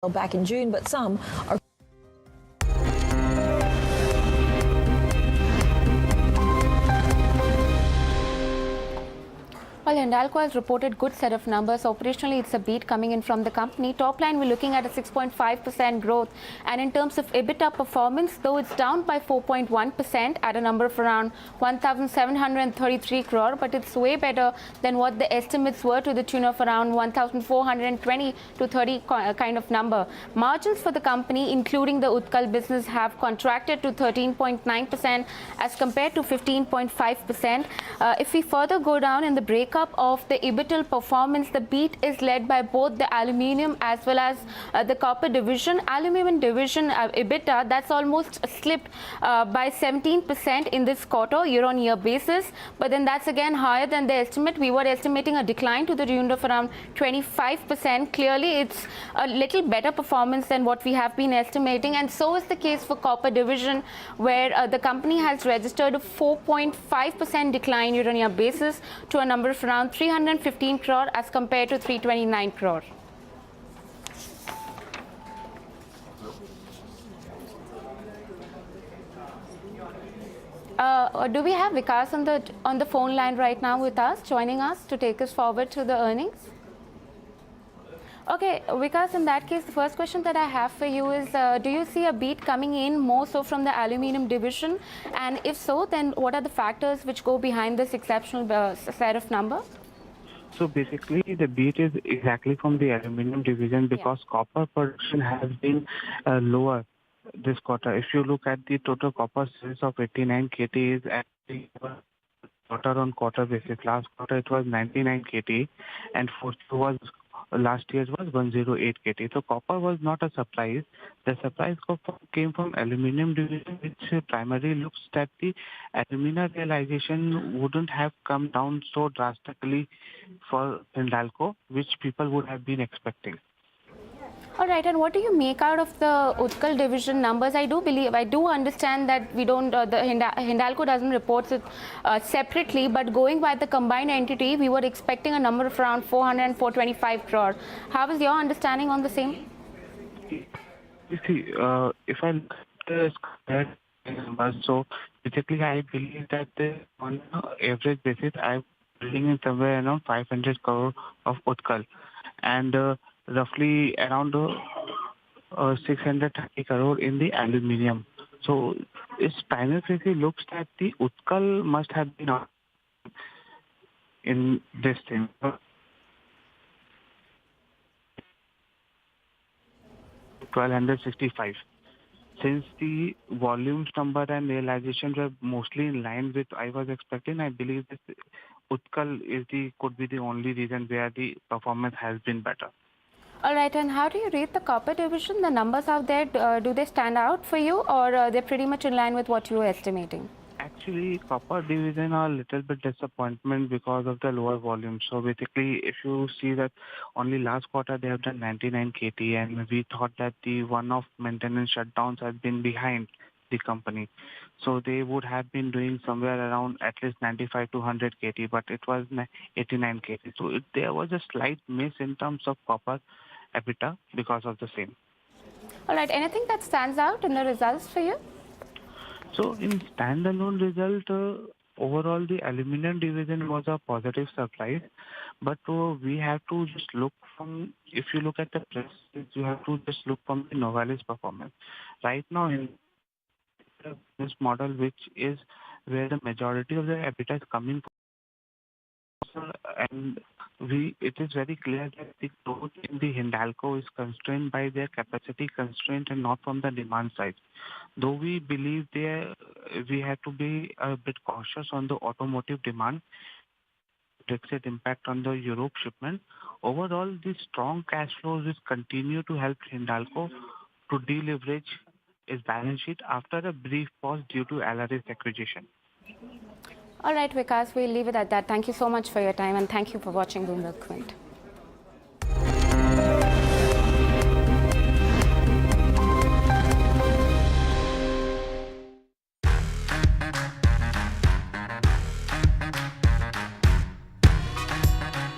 back in June, but some are Well, Hindalco has reported good set of numbers. Operationally, it's a beat coming in from the company. Top line, we're looking at a 6.5% growth. And in terms of EBITDA performance, though it's down by 4.1% at a number of around 1,733 crore, but it's way better than what the estimates were, to the tune of around 1,420 to 30 kind of number. Margins for the company, including the Utkal business, have contracted to 13.9% as compared to 15.5%. If we further go down in the breakup of the EBITDA performance, the beat is led by both the aluminium as well as the copper division. Aluminium division EBITDA, that's almost slipped by 17% in this quarter year-on-year basis, but then that's again higher than the estimate. We were estimating a decline to the tune of around 25%. Clearly it's a little better performance than what we have been estimating, and so is the case for copper division, where the company has registered a 4.5% decline year-on-year basis to a number of around 315 crore as compared to 329 crore. Do we have Vikas on the phone line right now with us, joining us to take us forward to the earnings? Okay, Vikas, in that case, the first question that I have for you is, do you see a beat coming in more so from the aluminium division? And if so, then what are the factors which go behind this exceptional set of number? So basically, the beat is exactly from the aluminium division, because copper production has been lower this quarter. If you look at the total copper sales of 89 KT is at the quarter-on-quarter basis. Last quarter it was 99 KT, and last year was 108 KT. So copper was not a surprise. The surprise came from aluminium division, which primarily looks that the alumina realization wouldn't have come down so drastically for Hindalco, which people would have been expecting. All right, and what do you make out of the Utkal division numbers? I do understand that we don't, the Hindalco doesn't report it separately, but going by the combined entity, we were expecting a number of around 400 and 425 crore. How is your understanding on the same? You see, if I look at the numbers, so basically I believe that on average basis, I'm building in somewhere around 500 crore of Utkal, and roughly around 630 crore in the aluminium. So it primarily looks that the Utkal must have been in this thing. 1265. Since the volumes number and realizations were mostly in line with I was expecting, I believe that Utkal could be the only reason where the performance has been better. All right, and how do you rate the copper division? The numbers out there, do they stand out for you, or they're pretty much in line with what you were estimating? Actually, copper division are a little bit disappointment because of the lower volume. So basically, if you see that only last quarter they have done 99 KT, and we thought that the one-off maintenance shutdowns have been behind the company. So they would have been doing somewhere around at least 95 to 100 KT, but it was 89 KT. So there was a slight miss in terms of copper EBITDA because of the same. All right, anything that stands out in the results for you? So in standalone result, overall the aluminium division was a positive surprise, but we have to just look from, if you look at the press, you have to just look from the Novelis performance. Right now in this model, which is where the majority of the EBITDA is coming from, and it is very clear that the growth in the Hindalco is constrained by their capacity constraint and not from the demand side. Though we believe we have to be a bit cautious on the automotive demand, Brexit impact on the Europe shipment. Overall, the strong cash flows will continue to help Hindalco to deleverage its balance sheet after a brief pause due to LRS acquisition. All right, Vikas, we'll leave it at that. Thank you so much for your time, and thank you for watching Bloomberg Quint.